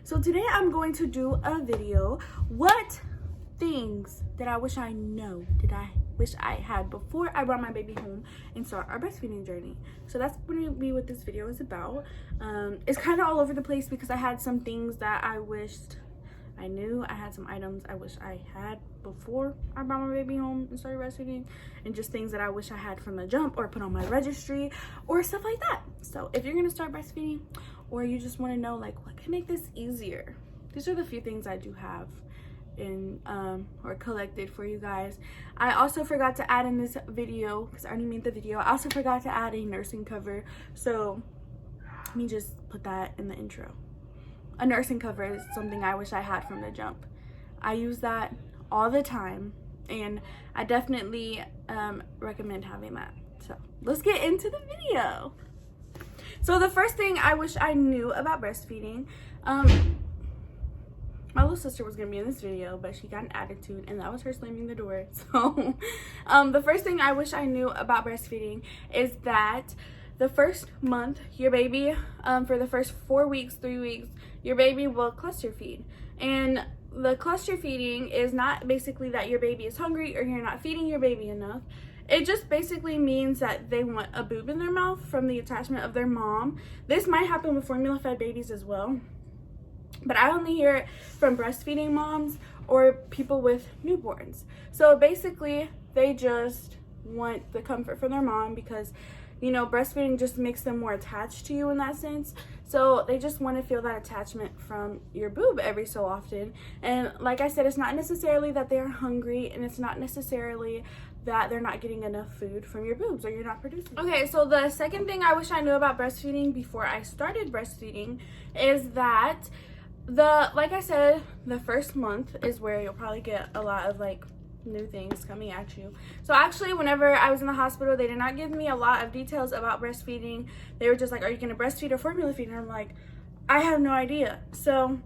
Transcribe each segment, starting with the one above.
So today I'm going to do a video. What things that I wish I had before I brought my baby home and start our breastfeeding journey. So that's going to be what this video is about. It's kind of all over the place because I had some things that I wished I knew. I had some items I wish I had before I brought my baby home and started breastfeeding, and just things that I wish I had from the jump or put on my registry or stuff like that. So if you're gonna start breastfeeding, or you just want to know like what can make this easier, these are the few things I do have in or collected for you guys. I also forgot to add in this video, because I already made the video, I also forgot to add a nursing cover. So let me just put that in the intro. A nursing cover is something I wish I had from the jump. I use that all the time, and I definitely recommend having that. So let's get into the video. So the first thing I wish I knew about breastfeeding, my little sister was gonna be in this video, but she got an attitude, and that was her slamming the door. So the first thing I wish I knew about breastfeeding is that the first month, your baby, for the first 4 weeks, 3 weeks, your baby will cluster feed. And the cluster feeding is not basically that your baby is hungry or you're not feeding your baby enough. It just basically means that they want a boob in their mouth from the attachment of their mom. This might happen with formula fed babies as well, but I only hear it from breastfeeding moms or people with newborns. So basically, they just want the comfort from their mom because, you know, breastfeeding just makes them more attached to you in that sense. So they just want to feel that attachment from your boob every so often. And like I said, it's not necessarily that they're hungry, and it's not necessarily that they're not getting enough food from your boobs or you're not producing. Okay, so the second thing I wish I knew about breastfeeding before I started breastfeeding is that like I said, the first month is where you'll probably get a lot of like new things coming at you. So actually, whenever I was in the hospital, they did not give me a lot of details about breastfeeding. They were just like, are you gonna breastfeed or formula feed? And I'm like, I have no idea. So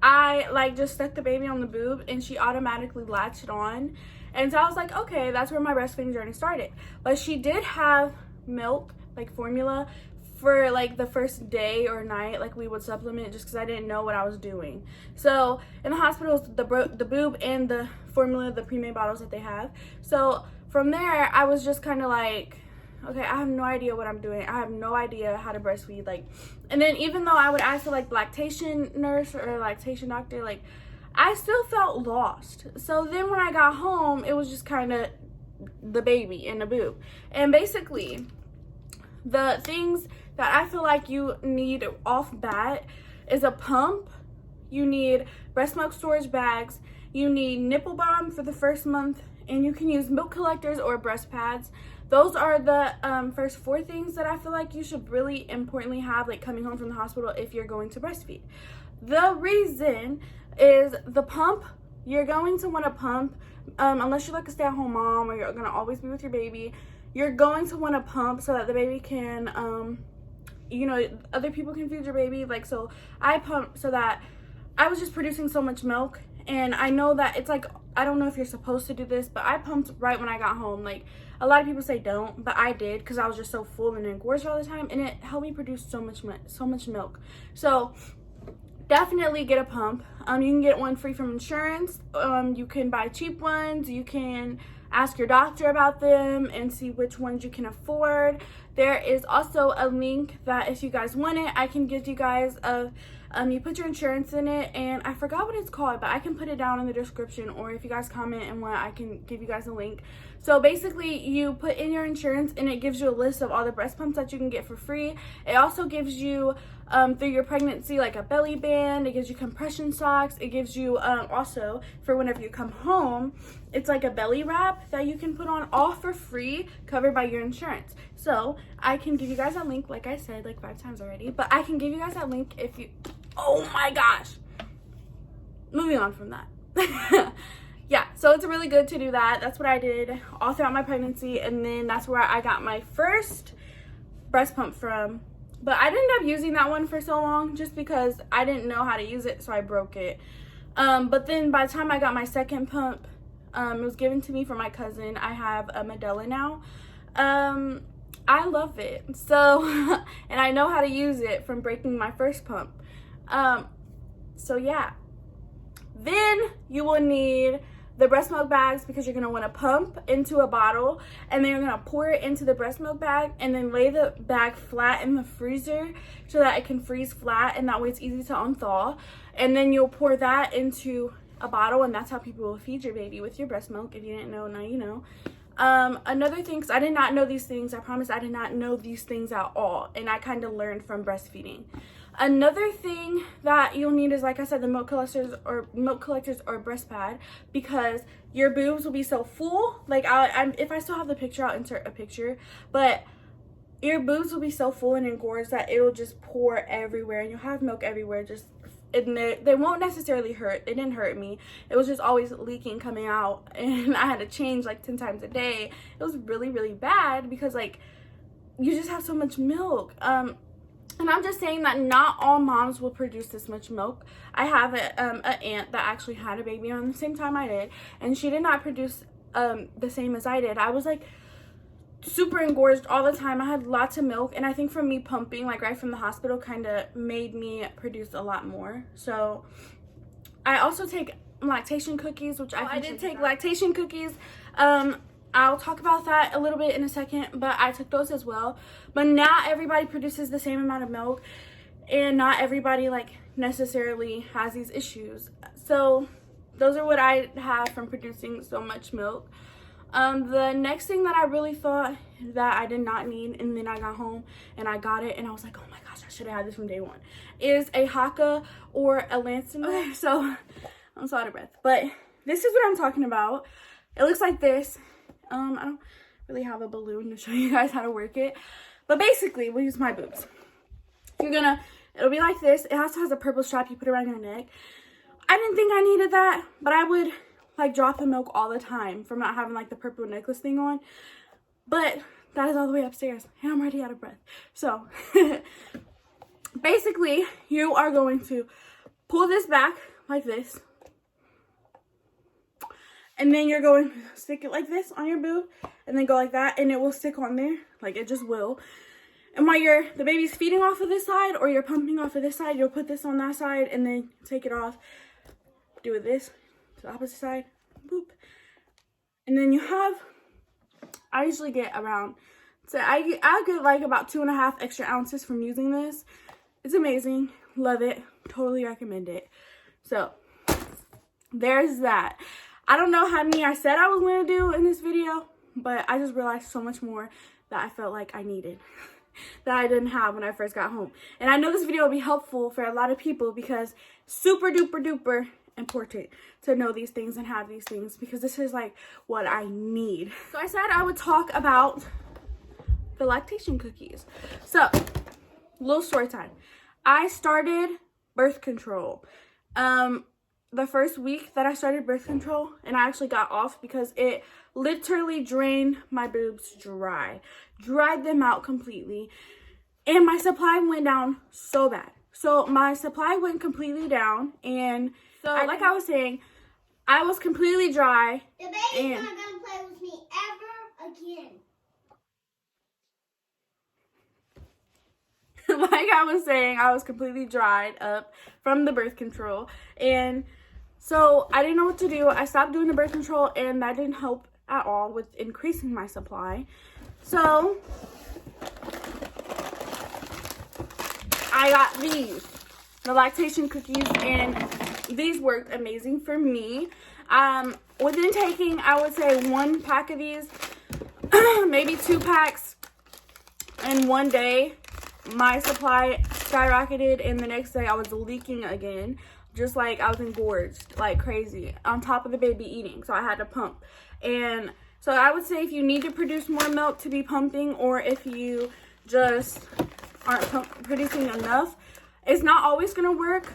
I like just stuck the baby on the boob, and she automatically latched on. And so I was like, okay, that's where my breastfeeding journey started. But she did have milk, like formula, for like the first day or night. Like we would supplement just because I didn't know what I was doing. So in the hospitals, the boob and the formula, the pre-made bottles that they have. So from there, I was just kind of like, okay, I have no idea what I'm doing. I have no idea how to breastfeed. Like, and then even though I would ask the like lactation nurse or lactation doctor, like I still felt lost. So then when I got home, it was just kind of the baby and the boob. And basically, the things that I feel like you need off bat is a pump, you need breast milk storage bags, you need nipple balm for the first month, and you can use milk collectors or breast pads. Those are the first 4 things that I feel like you should really importantly have like coming home from the hospital if you're going to breastfeed. The reason is the pump. You're going to want to pump unless you're like a stay-at-home mom or you're gonna always be with your baby. You're going to want to pump so that the baby can, you know, other people can feed your baby. Like, so I pumped so that I was just producing so much milk. And I know that it's like, I don't know if you're supposed to do this, but I pumped right when I got home. Like, a lot of people say don't, but I did because I was just so full and engorged all the time. And it helped me produce so much milk. So definitely get a pump. You can get one free from insurance. You can buy cheap ones. You can ask your doctor about them and see which ones you can afford. There is also a link that if you guys want it, I can give you guys you put your insurance in it, and I forgot what it's called, but I can put it down in the description, or if you guys comment and want, I can give you guys a link. So basically, you put in your insurance, and it gives you a list of all the breast pumps that you can get for free. It also gives you through your pregnancy like a belly band. It gives you compression socks. It gives you also for whenever you come home, it's like a belly wrap that you can put on, all for free, covered by your insurance. So I can give you guys a link, like I said like 5 times already, but I can give you guys that link if you, oh my gosh, moving on from that. Yeah, so it's really good to do that. That's what I did all throughout my pregnancy, and then that's where I got my first breast pump from. But I didn't end up using that one for so long just because I didn't know how to use it, so I broke it. But then by the time I got my second pump, it was given to me from my cousin. I have a Medela now. I love it. So, and I know how to use it from breaking my first pump. So yeah, then you will need the breast milk bags, because you're going to want to pump into a bottle, and then you're going to pour it into the breast milk bag, and then lay the bag flat in the freezer so that it can freeze flat, and that way it's easy to unthaw. And then you'll pour that into a bottle, and that's how people will feed your baby with your breast milk. If you didn't know, now you know. Another thing, because I did not know these things, I promise I did not know these things at all, and I kind of learned from breastfeeding. Another thing that you'll need is, like I said, the milk collectors or breast pad, because your boobs will be so full. Like, if I still have the picture, I'll insert a picture, but your boobs will be so full and engorged that it'll just pour everywhere, and you'll have milk everywhere. They won't necessarily hurt. It didn't hurt me. It was just always leaking, coming out, and I had to change like 10 times a day. It was really, really bad, because like, you just have so much milk. And I'm just saying that not all moms will produce this much milk. I have an aunt that actually had a baby around the same time I did, and she did not produce the same as I did. I was like super engorged all the time. I had lots of milk, and I think for me, pumping like right from the hospital kind of made me produce a lot more. So I also take lactation cookies, which I did take lactation cookies. I'll talk about that a little bit in a second, but I took those as well. But not everybody produces the same amount of milk, and not everybody like necessarily has these issues. So those are what I have from producing so much milk. The next thing that I really thought that I did not need, and then I got home and I got it, and I was like, oh my gosh, I should have had this from day one, is a Haka or a Lancet. Okay, so I'm so out of breath, but this is what I'm talking about. It looks like this. I don't really have a balloon to show you guys how to work it, but basically we'll use my boobs. It'll be like this. It also has a purple strap you put around your neck. I didn't think I needed that, but I would like drop the milk all the time from not having like the purple necklace thing on. But that is all the way upstairs, and I'm already out of breath. So basically you are going to pull this back like this, and then you're going to stick it like this on your boob, and then go like that, and it will stick on there. Like, it just will. And while the baby's feeding off of this side, or you're pumping off of this side, you'll put this on that side, and then take it off. Do it this to the opposite side. Boop. And then you have, I usually get around, so I get like about 2.5 extra ounces from using this. It's amazing. Love it. Totally recommend it. So there's that. I don't know how many I said I was going to do in this video, but I just realized so much more that I felt like I needed that I didn't have when I first got home. And I know this video will be helpful for a lot of people, because super duper duper important to know these things and have these things, because this is like what I need. So I said I would talk about the lactation cookies. So, little story time. I started birth control. The first week that I started birth control, and I actually got off because it literally drained my boobs dry. Dried them out completely. And my supply went down so bad. So my supply went completely down, and so like I was saying, I was completely dry. The baby's not gonna play with me ever again. Like I was saying, I was completely dried up from the birth control, and so I didn't know what to do. I stopped doing the birth control, and that didn't help at all with increasing my supply. So I got these, the lactation cookies, and these worked amazing for me. Within taking, I would say 1 pack of these, maybe 2 packs in one day, my supply skyrocketed, and the next day I was leaking again. Just like I was engorged like crazy on top of the baby eating, so I had to pump. And so I would say if you need to produce more milk to be pumping, or if you just aren't producing enough, it's not always gonna work,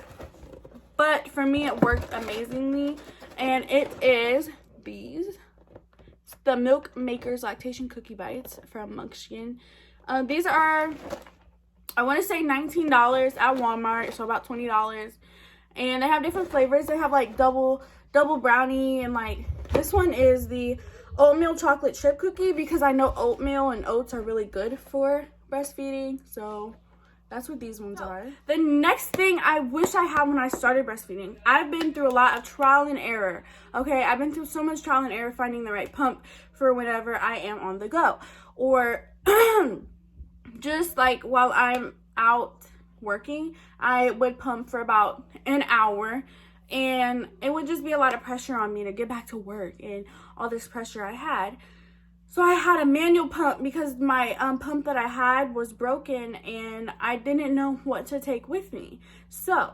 but for me it worked amazingly. And it is these, it's the Milk Makers Lactation Cookie Bites from Munchkin. These are, I want to say $19 at Walmart, so about $20. And they have different flavors. They have like double brownie, and like this one is the oatmeal chocolate chip cookie, because I know oatmeal and oats are really good for breastfeeding. So That's what these ones are. The next thing I wish I had when I started breastfeeding, I've been through a lot of trial and error. Okay, I've been through so much trial and error finding the right pump for whenever I am on the go. Or just like while I'm out working, I would pump for about an hour. And it would just be a lot of pressure on me to get back to work and all this pressure I had. So I had a manual pump because my pump that I had was broken and I didn't know what to take with me. So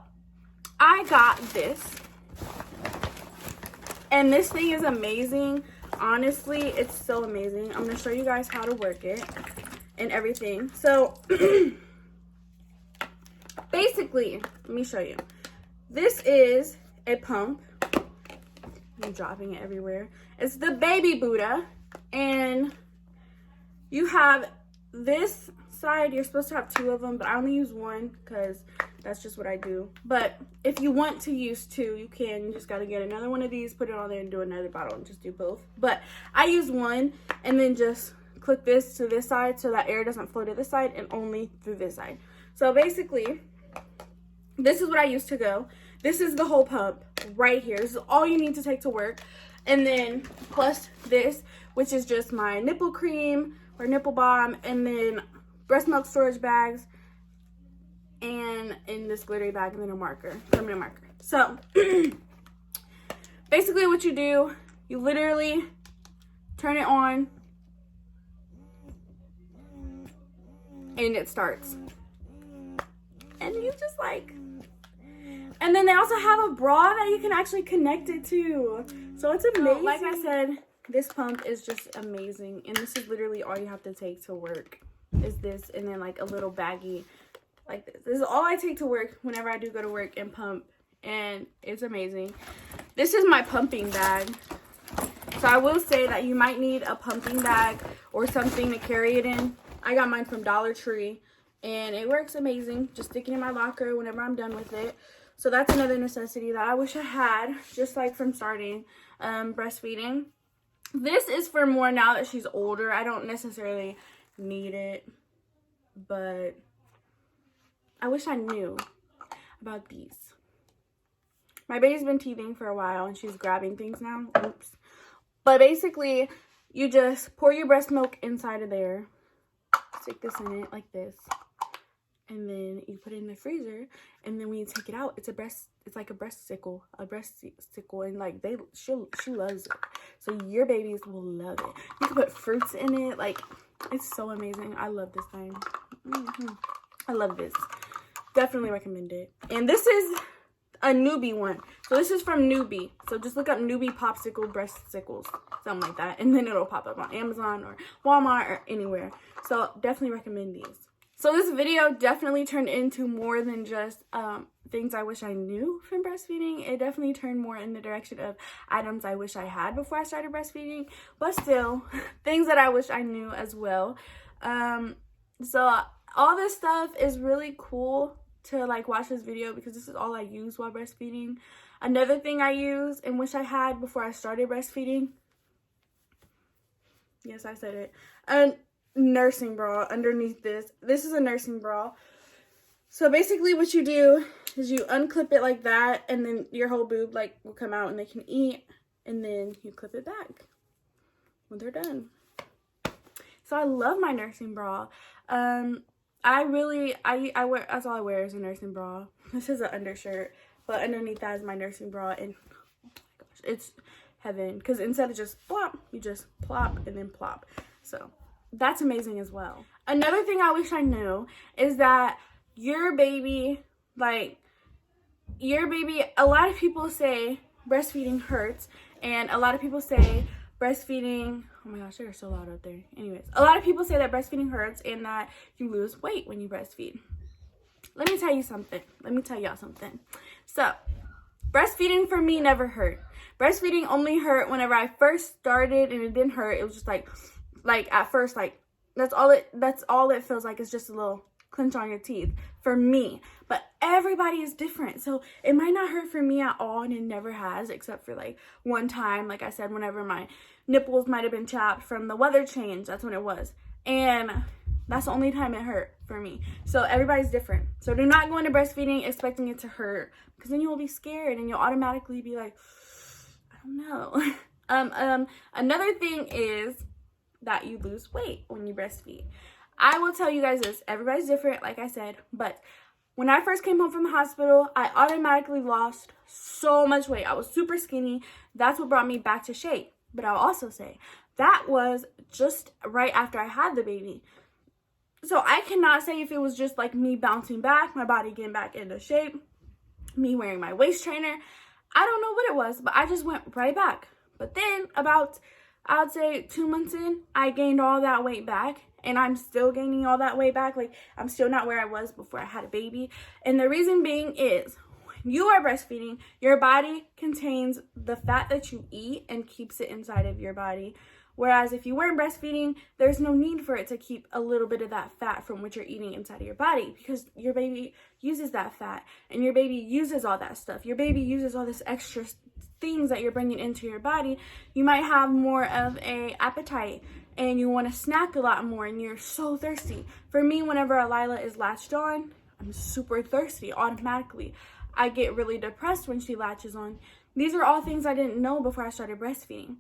I got this. And this thing is amazing. Honestly, it's so amazing. I'm going to show you guys how to work it and everything. So basically, let me show you. This is a pump. I'm dropping it everywhere. It's the Baby Buddha. And you have this side, you're supposed to have two of them, but I only use one because that's just what I do. But if you want to use two, you can. You just got to get another one of these, put it on there, and do another bottle, and just do both. But I use one, and then just click this to this side so that air doesn't flow to this side and only through this side. So basically, this is what I used to go. This is the whole pump right here. This is all you need to take to work. And then plus this, which is just my nipple cream or nipple balm, and then breast milk storage bags, and in this glittery bag, and then a marker, permanent marker. So basically what you do, you literally turn it on and it starts. And you just like, and then they also have a bra that you can actually connect it to. So it's amazing. So, like I said, this pump is just amazing. And this is literally all you have to take to work is this, and then like a little baggie like this. This is all I take to work whenever I do go to work and pump. And it's amazing. This is my pumping bag. So I will say that you might need a pumping bag or something to carry it in. I got mine from Dollar Tree. And it works amazing. Just stick it in my locker whenever I'm done with it. So that's another necessity that I wish I had, just like from starting breastfeeding. This is for more now that she's older. I don't necessarily need it, but I wish I knew about these. My baby's been teething for a while and she's grabbing things now. Oops. But basically, you just pour your breast milk inside of there. Stick this in it like this. And then you put it in the freezer, and then when you take it out, it's like a breasticle, and like she loves it. So your babies will love it. You can put fruits in it, like it's so amazing. I love this thing. I love this. Definitely recommend it. And this is a newbie one. So this is from Newbie. So just look up Newbie popsicle breasticles, something like that, and then it'll pop up on Amazon or Walmart or anywhere. So definitely recommend these. So this video definitely turned into more than just things I wish I knew from breastfeeding. It definitely turned more in the direction of items I wish I had before I started breastfeeding, but still things that I wish I knew as well. So all this stuff is really cool to like watch this video because this is all I use while breastfeeding. Another thing I use and wish I had before I started breastfeeding, yes, I said it, and nursing bra underneath this. This is a nursing bra. So basically what you do is you unclip it like that, and then your whole boob like will come out and they can eat, and then you clip it back when they're done. So I love my nursing bra. I wear, that's all I wear is a nursing bra. This is an undershirt, but underneath that is my nursing bra, and oh my gosh, it's heaven, because instead of just plop, you just plop and then plop. So that's amazing as well. Another thing I wish I knew is that your baby, a lot of people say breastfeeding hurts, and a lot of people say breastfeeding, oh my gosh, they're so loud out there. Anyways, a lot of people say that breastfeeding hurts and that you lose weight when you breastfeed. Let me tell you something. Let me tell y'all something. So, breastfeeding for me never hurt. Breastfeeding only hurt whenever I first started, and it didn't hurt. It was just like at first, like that's all it feels like is just a little clench on your teeth for me. But everybody is different, so it might not hurt for me at all, and it never has, except for like one time, like I said, whenever my nipples might have been chapped from the weather change. That's when it was. And That's the only time it hurt for me. So everybody's different. So do not go into breastfeeding expecting it to hurt, because then you'll be scared and you'll automatically be like, I don't know. Another thing is that you lose weight when you breastfeed. I will tell you guys this, everybody's different, like I said, but when I first came home from the hospital, I automatically lost so much weight. I was super skinny. That's what brought me back to shape. But I'll also say that was just right after I had the baby. So I cannot say if it was just like me bouncing back, my body getting back into shape, me wearing my waist trainer. I don't know what it was, but I just went right back. But then about, I'd say 2 months in, I gained all that weight back. And I'm still gaining all that weight back. Like, I'm still not where I was before I had a baby. And the reason being is, when you are breastfeeding, your body contains the fat that you eat and keeps it inside of your body. Whereas if you weren't breastfeeding, there's no need for it to keep a little bit of that fat from what you're eating inside of your body, because your baby uses that fat and your baby uses all that stuff. Your baby uses all this extra things that you're bringing into your body. You might have more of a appetite and you want to snack a lot more and you're so thirsty. For me, whenever Lila is latched on, I'm super thirsty automatically. I get really depressed when she latches on. These are all things I didn't know before I started breastfeeding.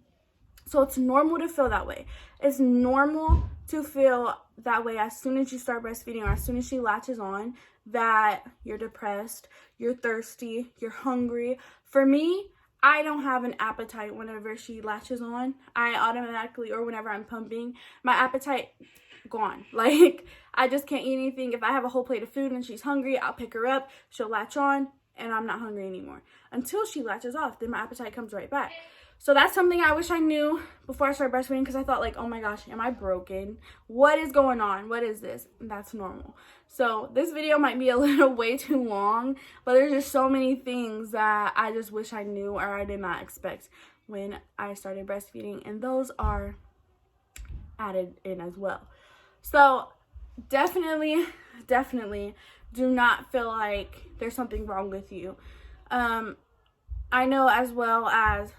So it's normal to feel that way. It's normal to feel that way as soon as you start breastfeeding or as soon as she latches on, that you're depressed, you're thirsty, you're hungry. For me, I don't have an appetite whenever she latches on. I automatically, or whenever I'm pumping, my appetite gone. Like, I just can't eat anything. If I have a whole plate of food and she's hungry, I'll pick her up, she'll latch on, and I'm not hungry anymore. Until she latches off, then my appetite comes right back. So that's something I wish I knew before I started breastfeeding, because I thought like, oh my gosh, am I broken? What is going on? What is this? And that's normal. So this video might be a little way too long, but there's just so many things that I just wish I knew or I did not expect when I started breastfeeding. And those are added in as well. So definitely do not feel like there's something wrong with you. I know as well as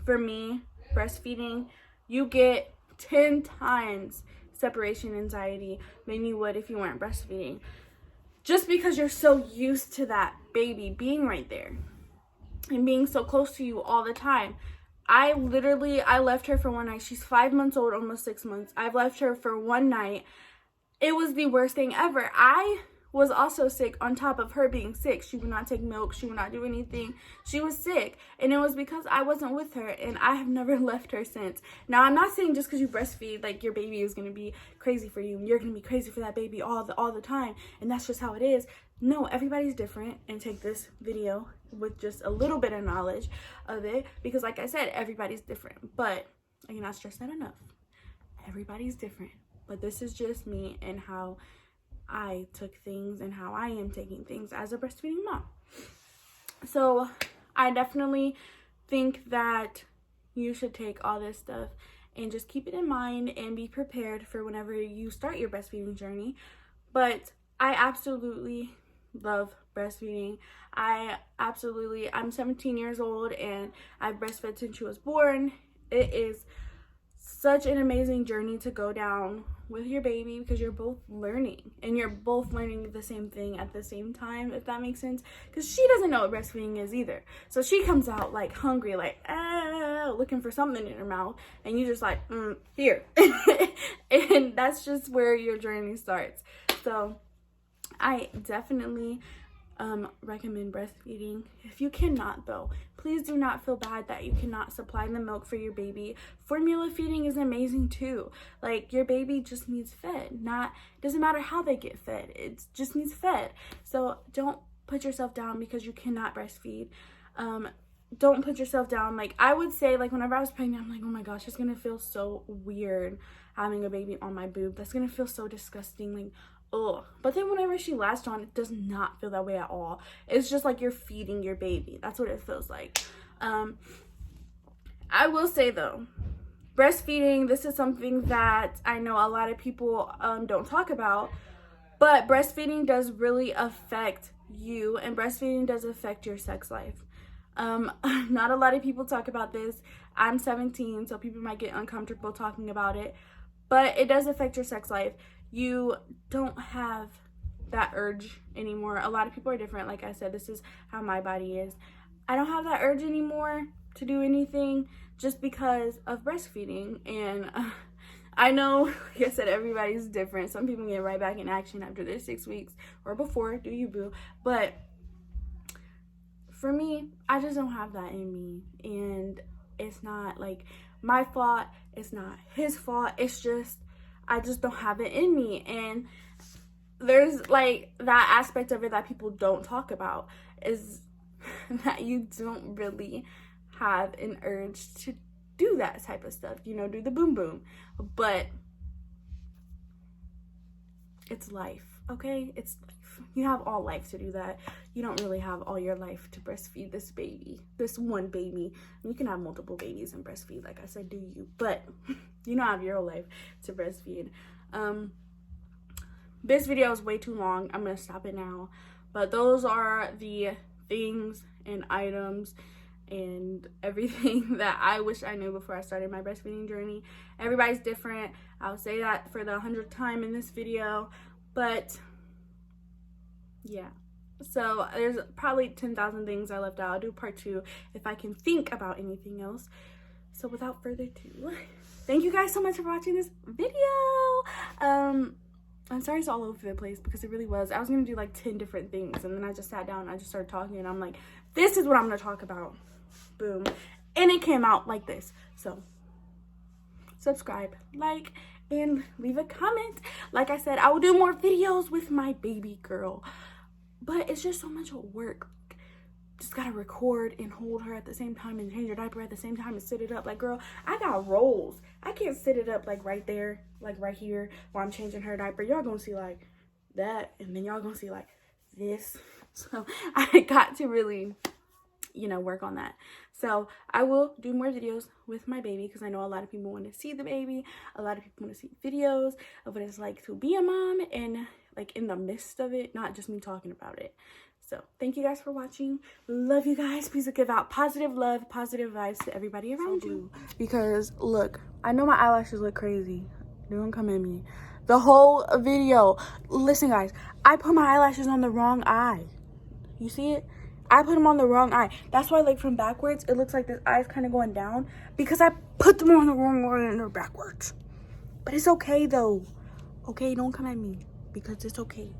for me, breastfeeding, you get 10 times separation anxiety than you would if you weren't breastfeeding. Just because you're so used to that baby being right there and being so close to you all the time. I left her for one night. She's 5 months old, almost 6 months. I've left her for one night. It was the worst thing ever. I was also sick on top of her being sick. She would not take milk. She would not do anything. She was sick. And it was because I wasn't with her. And I have never left her since. Now, I'm not saying just because you breastfeed, like, your baby is going to be crazy for you. And you're going to be crazy for that baby all the time. And that's just how it is. No, everybody's different. And take this video with just a little bit of knowledge of it. Because like I said, everybody's different. But I cannot stress that enough. Everybody's different. But this is just me and how I took things and how I am taking things as a breastfeeding mom. So I definitely think that you should take all this stuff and just keep it in mind and be prepared for whenever you start your breastfeeding journey. But I absolutely love breastfeeding. I'm 17 years old and I've breastfed since she was born. It is such an amazing journey to go down with your baby because you're both learning and you're both learning the same thing at the same time, if that makes sense, because she doesn't know what breastfeeding is either. So she comes out like hungry, like looking for something in her mouth, and you just like here and that's just where your journey starts. So I definitely recommend breastfeeding. If you cannot though, please do not feel bad that you cannot supply the milk for your baby. Formula feeding is amazing too. Like, your baby just needs fed. Doesn't matter how they get fed, it just needs fed. So don't put yourself down because you cannot breastfeed. Don't put yourself down. Like, I would say, like, whenever I was pregnant, I'm like, oh my gosh, it's gonna feel so weird having a baby on my boob. That's gonna feel so disgusting. Like, ugh. But then whenever she latched on, it does not feel that way at all. It's just like you're feeding your baby. That's what it feels like. I will say though, breastfeeding, this is something that I know a lot of people don't talk about, but breastfeeding does really affect you, and breastfeeding does affect your sex life. Not a lot of people talk about this. I'm 17, so people might get uncomfortable talking about it. but it does affect your sex life. You don't have that urge anymore. A lot of people are different. Like I said, this is how my body is. I don't have that urge anymore to do anything just because of breastfeeding. And I know, like I said, everybody's different. Some people get right back in action after their 6 weeks or before. Do you, boo? But for me, I just don't have that in me. And it's not like my fault. It's not his fault. It's just, I just don't have it in me. And there's like that aspect of it that people don't talk about, is that you don't really have an urge to do that type of stuff, you know, do the boom boom. But it's life, okay? It's life. You have all life to do that. You don't really have all your life to breastfeed this baby, this one baby. You can have multiple babies and breastfeed, like I said, do you? But you don't have your whole life to breastfeed. This video is way too long. I'm gonna stop it now. But those are the things and items and everything that I wish I knew before I started my breastfeeding journey. Everybody's different. I'll say that for the 100th time in this video. But yeah. So there's probably 10,000 things I left out. I'll do part 2 if I can think about anything else. So without further ado, thank you guys so much for watching this video. I'm sorry it's all over the place because it really was. I was gonna do like 10 different things, and then I just sat down and I just started talking, and I'm like, this is what I'm gonna talk about. Boom. And it came out like this. So subscribe, like, and leave a comment. Like I said, I will do more videos with my baby girl, but it's just so much work. Just gotta record and hold her at the same time and change her diaper at the same time and sit it up. Like, girl, I got rolls. I can't sit it up like right there, like right here while I'm changing her diaper. Y'all gonna see like that, and then y'all gonna see like this. So I got to really, you know, work on that. So I will do more videos with my baby because I know a lot of people want to see the baby. A lot of people want to see videos of what it's like to be a mom and like in the midst of it, not just me talking about it. So thank you guys for watching. Love you guys. Please give out positive love, positive vibes to everybody around you. Because look, I know my eyelashes look crazy. They don't come at me. The whole video. Listen guys, I put my eyelashes on the wrong eye. You see it? I put them on the wrong eye. That's why like from backwards, it looks like this eye is kind of going down because I put them on the wrong way and they're backwards. But it's okay though. Okay, don't come at me because it's okay.